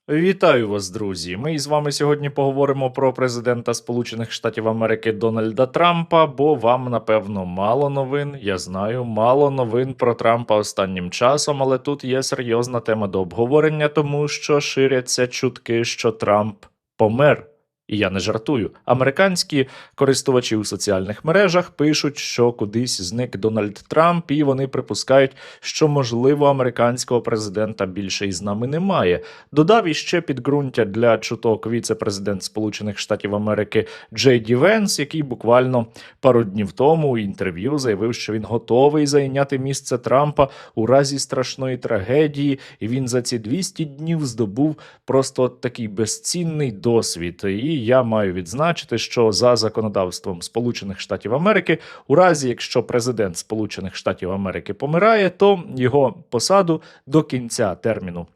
Вітаю вас, друзі! Ми з вами сьогодні поговоримо про президента Сполучених Штатів Америки Дональда Трампа, бо вам, напевно, мало новин, я знаю, мало новин про Трампа останнім часом, але тут є серйозна тема до обговорення, тому що ширяться чутки, що Трамп помер. І я не жартую. Американські користувачі у соціальних мережах пишуть, що кудись зник Дональд Трамп, і вони припускають, що, можливо, американського президента більше із нами немає. Додав іще підґрунтя для чуток віце-президент Сполучених Штатів Америки Джей Ді Венс, який буквально пару днів тому у інтерв'ю заявив, що він готовий зайняти місце Трампа у разі страшної трагедії, і він за ці 200 днів здобув просто такий безцінний досвід. І я маю відзначити, що за законодавством Сполучених Штатів Америки, у разі, якщо президент Сполучених Штатів Америки помирає, то його посаду до кінця терміну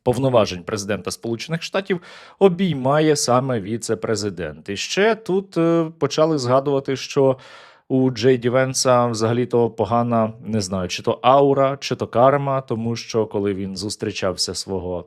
повноважень президента Сполучених Штатів обіймає саме віце-президент. І ще тут почали згадувати, що у Джей Ді Венса взагалі-то погана, не знаю, чи то аура, чи то карма, тому що коли він зустрічався свого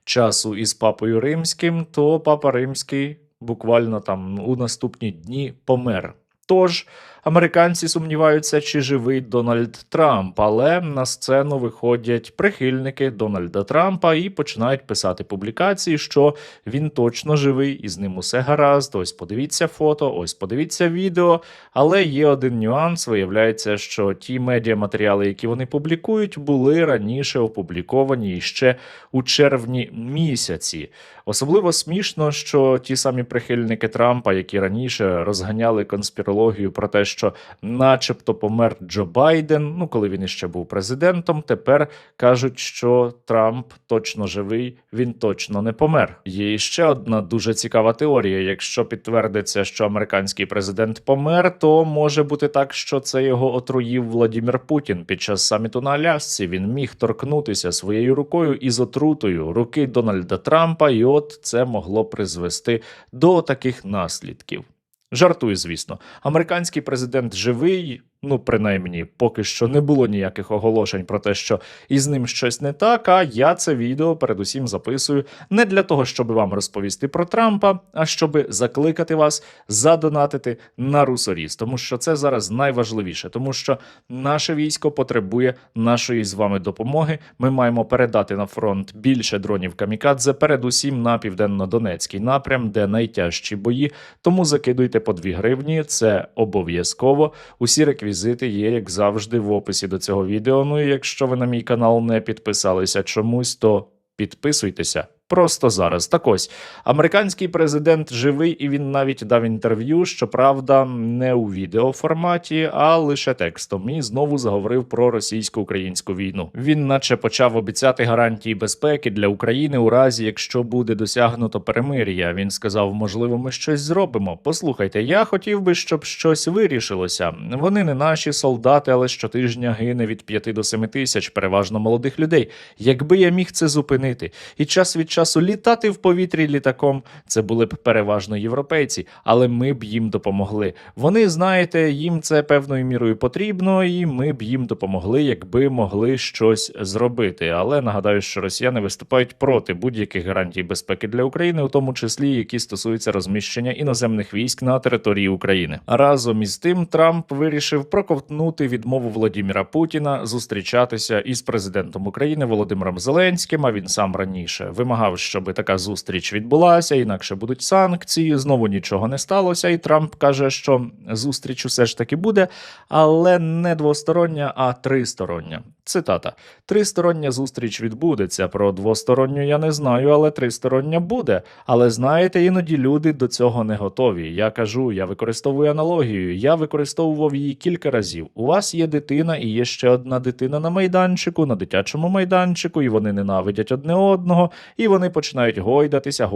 часу із Папою Римським, то Папа Римський буквально там у наступні дні помер. Тож, американці сумніваються, чи живий Дональд Трамп, але на сцену виходять прихильники Дональда Трампа і починають писати публікації, що він точно живий і з ним усе гаразд, ось подивіться фото, ось подивіться відео. Але є один нюанс, виявляється, що ті медіаматеріали, які вони публікують, були раніше опубліковані ще у червні місяці. Особливо смішно, що ті самі прихильники Трампа, які раніше розганяли конспірологію про те, що начебто помер Джо Байден, коли він іще був президентом, тепер кажуть, що Трамп точно живий, він точно не помер. Є ще одна дуже цікава теорія. Якщо підтвердиться, що американський президент помер, то може бути так, що це його отруїв Владімір Путін під час саміту на Алясці. Він міг торкнутися своєю рукою із отрутою руки Дональда Трампа, і от це могло призвести до таких наслідків. Жартую, звісно. Американський президент живий, принаймні, поки що не було ніяких оголошень про те, що із ним щось не так, а я це відео передусім записую не для того, щоб вам розповісти про Трампа, а щоб закликати вас задонатити на Русоріс, тому що це зараз найважливіше, тому що наше військо потребує нашої з вами допомоги. Ми маємо передати на фронт більше дронів камікадзе, передусім на Південно-Донецький напрям, де найтяжчі бої, тому закидуйте по 2 гривні, це обов'язково. Усі реквізити є, як завжди, в описі до цього відео. І якщо ви на мій канал не підписалися чомусь, то підписуйтеся. Просто зараз. Так ось, американський президент живий, і він навіть дав інтерв'ю, щоправда, не у відеоформаті, а лише текстом. І знову заговорив про російсько-українську війну. Він наче почав обіцяти гарантії безпеки для України у разі, якщо буде досягнуто перемир'я. Він сказав, можливо, ми щось зробимо. Послухайте, я хотів би, щоб щось вирішилося. Вони не наші солдати, але щотижня гине від 5 до 7 тисяч, переважно молодих людей. Якби я міг це зупинити, і час від часу літати в повітрі літаком, це були б переважно європейці, але ми б їм допомогли. Вони, знаєте, їм це певною мірою потрібно, і ми б їм допомогли, якби могли щось зробити. Але нагадаю, що росіяни виступають проти будь-яких гарантій безпеки для України, у тому числі, які стосуються розміщення іноземних військ на території України. Разом із тим, Трамп вирішив проковтнути відмову Владіміра Путіна зустрічатися із президентом України Володимиром Зеленським, а він сам раніше вимагав, щоб така зустріч відбулася, інакше будуть санкції, знову нічого не сталося, і Трамп каже, що зустріч усе ж таки буде, але не двостороння, а тристороння. Цитата. «Тристороння зустріч відбудеться, про двосторонню я не знаю, але тристороння буде. Але знаєте, іноді люди до цього не готові. Я кажу, я використовую аналогію, я використовував її кілька разів. У вас є дитина і є ще одна дитина на майданчику, на дитячому майданчику, і вони ненавидять одне одного, і вони починають гойдатися,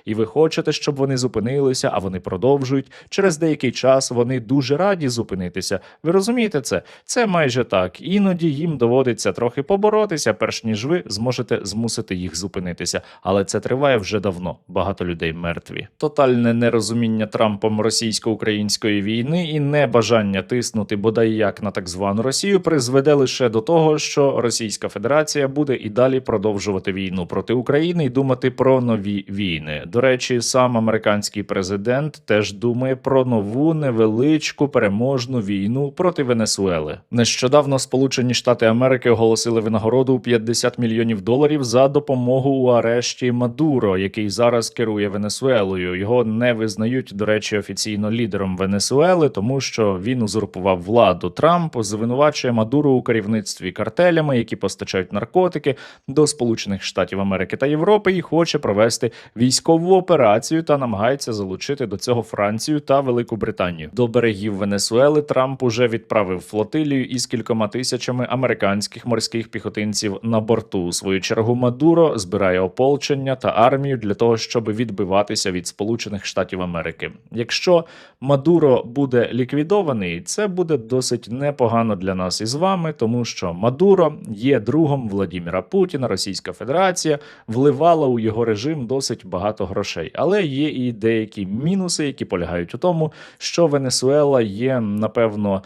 і ви хочете, щоб вони зупинилися, а вони продовжують. Через деякий час вони дуже раді зупинитися. Ви розумієте це? Це майже так, іноді їм доводиться трохи поборотися, перш ніж ви зможете змусити їх зупинитися. Але це триває вже давно. Багато людей мертві. Тотальне нерозуміння Трампом російсько-української війни і небажання тиснути бодай як на так звану Росію призведе лише до того, що Російська Федерація буде і далі продовжувати війну проти України і думати про нові війни. До речі, сам американський президент теж думає про нову невеличку переможну війну проти Венесуели. Нещодавно Сполучені Штати Америки оголосили винагороду у $50 мільйонів за допомогу у арешті Мадуро, який зараз керує Венесуелою. Його не визнають, до речі, офіційно лідером Венесуели, тому що він узурпував владу. Трамп звинувачує Мадуро у керівництві картелями, які постачають наркотики до Сполучених Штатів Америки та Європи, і хоче провести військову операцію та намагається залучити до цього Францію та Велику Британію. До берегів Венесуели Трамп уже відправив флотилію із кількома тисячами американських морських піхотинців на борту. У свою чергу Мадуро збирає ополчення та армію для того, щоб відбиватися від Сполучених Штатів Америки. Якщо Мадуро буде ліквідований, це буде досить непогано для нас із вами, тому що Мадуро є другом Владіміра Путіна. Російська Федерація вливала у його режим досить багато грошей. Але є і деякі мінуси, які полягають у тому, що Венесуела є, напевно,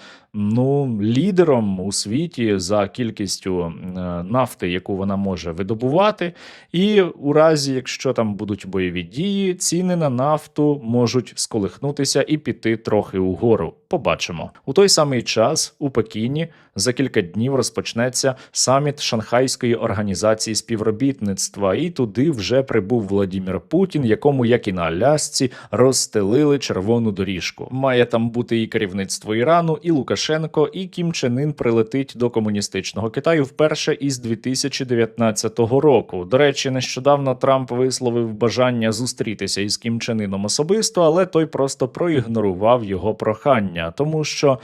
лідером у світі за кількістю нафти, яку вона може видобувати. І у разі, якщо там будуть бойові дії, ціни на нафту можуть сколихнутися і піти трохи угору. Побачимо. У той самий час у Пекіні за кілька днів розпочнеться саміт Шанхайської організації співробітництва, і туди вже прибув Владімір Путін, якому, як і на Алясці, розстелили червону доріжку. Має там бути і керівництво Ірану, і Лукашенко, і Кім Чен Ін прилетить до комуністичного Китаю вперше із 2019 року. До речі, нещодавно Трамп висловив бажання зустрітися із Кім Чен Іном особисто, але той просто проігнорував його прохання, тому що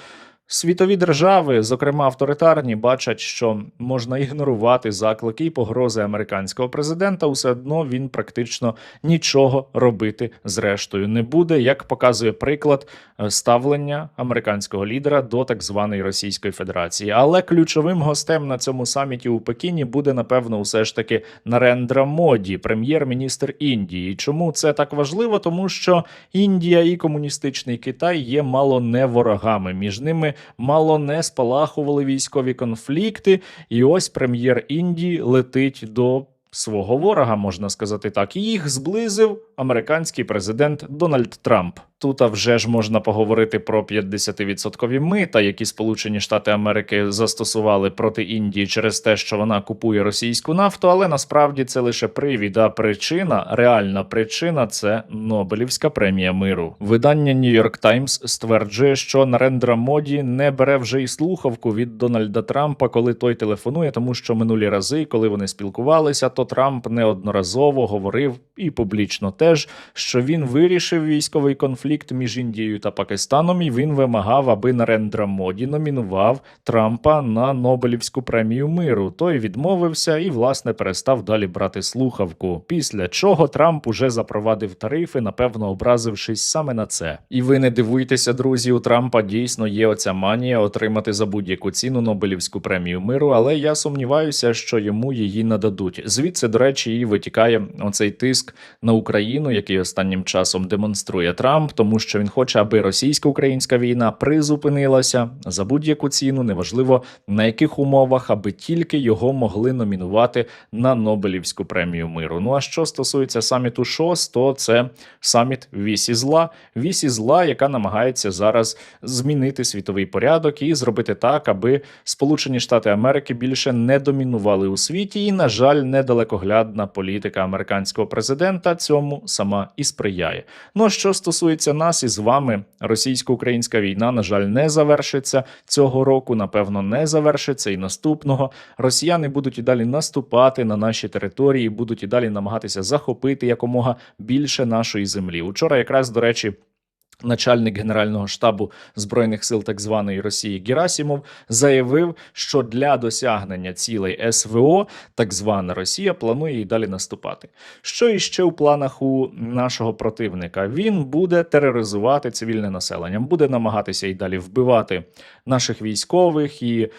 світові держави, зокрема авторитарні, бачать, що можна ігнорувати заклики і погрози американського президента, усе одно він практично нічого робити зрештою не буде, як показує приклад ставлення американського лідера до так званої Російської Федерації. Але ключовим гостем на цьому саміті у Пекіні буде, напевно, усе ж таки Нарендра Моді, прем'єр-міністр Індії. Чому це так важливо? Тому що Індія і комуністичний Китай є мало не ворогами. Між ними мало не спалахували військові конфлікти, і ось прем'єр Індії летить до свого ворога, можна сказати так. І їх зблизив американський президент Дональд Трамп. Тут вже ж можна поговорити про 50% мита, які Сполучені Штати Америки застосували проти Індії через те, що вона купує російську нафту, але насправді це лише привід, а причина, реальна причина – це Нобелівська премія миру. Видання New York Times стверджує, що Нарендра Моді не бере вже і слухавку від Дональда Трампа, коли той телефонує, тому що минулі рази, коли вони спілкувалися, то Трамп неодноразово говорив, і публічно теж, що він вирішив військовий конфлікт між Індією та Пакистаном, і він вимагав, аби Нарендра Моді номінував Трампа на Нобелівську премію миру. Той відмовився і, власне, перестав далі брати слухавку. Після чого Трамп уже запровадив тарифи, напевно, образившись саме на це. І ви не дивуйтеся, друзі, у Трампа дійсно є оця манія отримати за будь-яку ціну Нобелівську премію миру, але я сумніваюся, що йому її нададуть. Звідси, до речі, і витікає оцей тиск на Україну, який останнім часом демонструє Трамп, тому що він хоче, аби російсько-українська війна призупинилася за будь-яку ціну, неважливо на яких умовах, аби тільки його могли номінувати на Нобелівську премію миру. Ну а що стосується саміту ШОС, то це саміт Вісі зла. Вісі зла, яка намагається зараз змінити світовий порядок і зробити так, аби Сполучені Штати Америки більше не домінували у світі, і, на жаль, недалекоглядна політика американського президента цьому сама і сприяє. Ну а що стосується нас із вами, російсько-українська війна, на жаль, не завершиться цього року, напевно, не завершиться і наступного. Росіяни будуть і далі наступати на наші території, будуть і далі намагатися захопити якомога більше нашої землі. Учора якраз, до речі, начальник Генерального штабу Збройних сил так званої Росії Герасимов заявив, що для досягнення цілей СВО так звана Росія планує і далі наступати. Що іще у планах у нашого противника? Він буде тероризувати цивільне населення, буде намагатися і далі вбивати наших військових і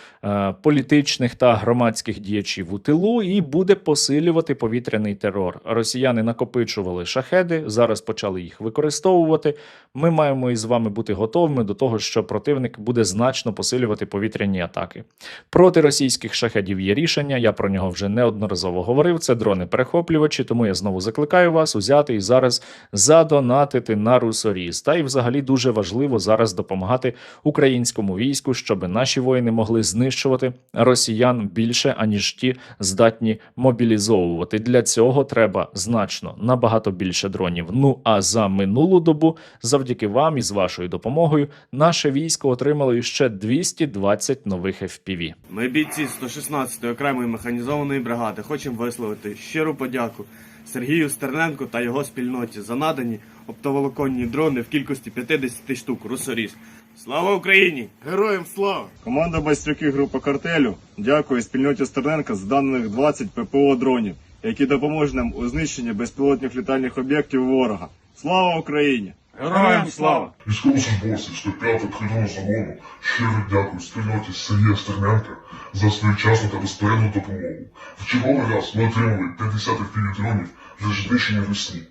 політичних та громадських діячів у тилу, і буде посилювати повітряний терор. Росіяни накопичували шахеди, зараз почали їх використовувати. Ми маємо із вами бути готовими до того, що противник буде значно посилювати повітряні атаки. Проти російських шахедів є рішення, я про нього вже неодноразово говорив, це дрони-перехоплювачі, тому я знову закликаю вас узяти і зараз задонатити на Русоріс. Та й взагалі дуже важливо зараз допомагати українському війську, щоб наші воїни могли знищувати росіян більше, аніж ті здатні мобілізовувати. Для цього треба значно, набагато більше дронів. Ну а за минулу добу, завдяки вам і з вашою допомогою, наше військо отримало ще 220 нових FPV. Ми бійці 116-ї окремої механізованої бригади хочемо висловити щиру подяку Сергію Стерненку та його спільноті за надані оптоволоконні дрони в кількості 50 штук «Русоріс». Слава Україні! Героям слава! Команда «Байстрюки» групи «Картелю» дякує спільноті Стерненка за даних 20 ППО дронів, які допоможуть нам у знищенні безпілотних літальних об'єктів ворога. Слава Україні! Героям слава! Військовослужбовці 105-го похідного загону щиро дякують спільноті Сергія Стерненка за своєчасну та безперервну допомогу. В черговий раз ми отримали 50 FPV-дронів вже знищення весні.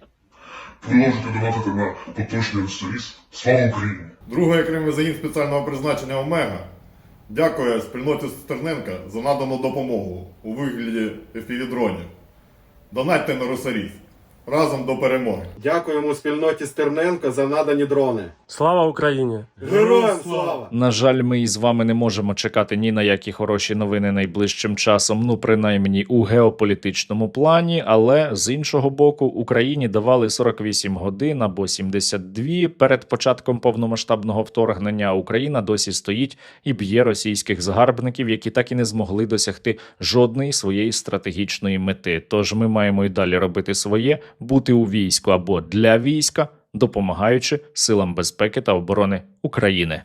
Продовжуйте донатити на поточний Русоріс. Слава Україні! Другий окремий загін спеціального призначення «Омега» дякує спільноті Стерненка за надану допомогу у вигляді FPV-дронів. Донатьте на Русоріс. Разом до перемоги. Дякуємо спільноті Стерненка за надані дрони. Слава Україні! Героям слава! На жаль, ми із вами не можемо чекати ні на які хороші новини найближчим часом, ну принаймні у геополітичному плані, але з іншого боку Україні давали 48 годин або 72 перед початком повномасштабного вторгнення. Україна досі стоїть і б'є російських загарбників, які так і не змогли досягти жодної своєї стратегічної мети. Тож ми маємо і далі робити своє, бути у війську або для війська, допомагаючи силам безпеки та оборони України.